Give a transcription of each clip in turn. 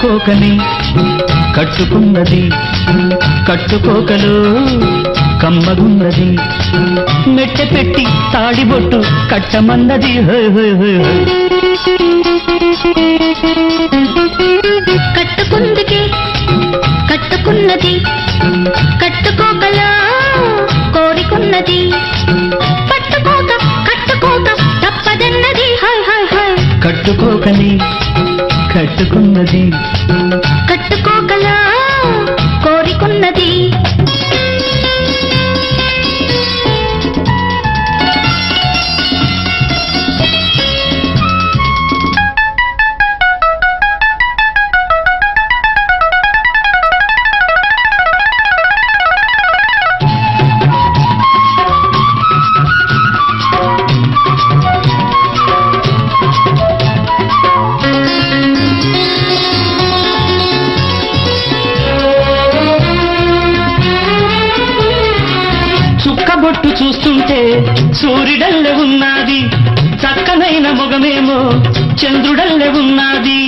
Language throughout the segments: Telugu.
కట్టుకోకని కట్టుకున్నది కట్టుకోకలు కమ్మగున్నది మెట్టె పెట్టి తాడిబొట్టు కట్టమన్నది హోయ్ హోయ్ హోయ్ హోయ్. కట్టుకుందికి కట్టుకున్నది కట్టుకోకలా కోరికున్నది పట్టుకోక కట్టుకోక తప్పదన్నది హాయ్ హాయ్ హాయ్. కట్టుకోకని కట్టుకున్నది కట్టుకోకలా కోరికున్నది చుక్కబొట్టు చూస్తుంటే సూర్యుడల్లె ఉన్నది చక్కనైన మొగమేమో చంద్రుడల్లె ఉన్నది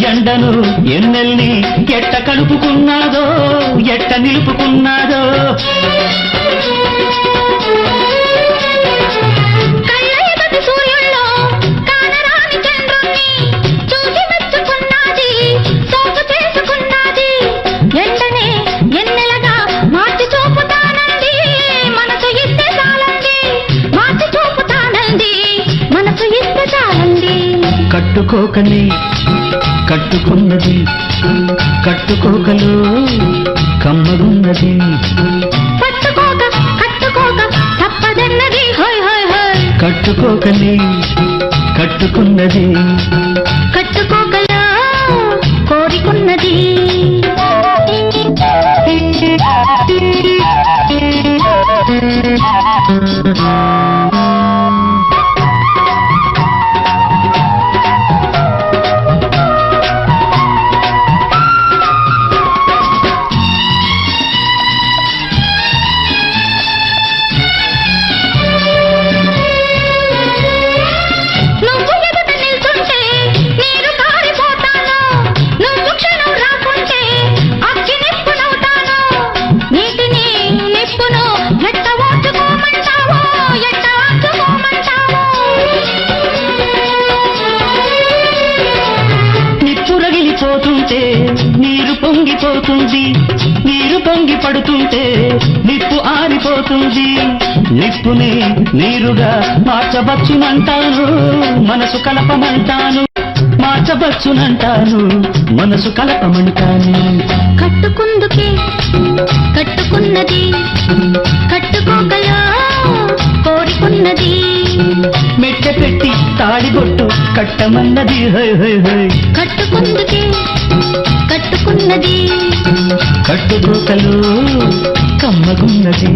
ఎండను ఎన్నెల్ని ఎట్ట కలుపుకున్నాదో ఎట్ట నిలుపుకున్నాదో. కట్టుకోకని కట్టుకున్నది కట్టుకోకలు కమ్మగున్నది పట్టుకోక కట్టుకోక తప్పదన్నది హోయ్ హోయ్ హోయ్. కట్టుకోకని కట్టుకున్నది కట్టుకోకలా కోరికున్నది పోతుంటే నీరు పొంగిపోతుంది నీరు పొంగి పడుతుంటే నిప్పు ఆరిపోతుంది నిప్పుని నీరుగా మార్చవచ్చునంటాను మనసు కలపమంటాను మార్చవచ్చునంటాను మనసు కలపమంటాను. కట్టుకుందుకే కట్టుకున్నది కట్టుకోకలా కోరికున్నది మెట్టె పెట్టి తాడిబొట్టు కట్టమన్నది హోయ్ హోయ్ హోయ్. కట్టుకుందుకే కట్టుకున్నది కట్టుకోకలు కమ్మగున్నది.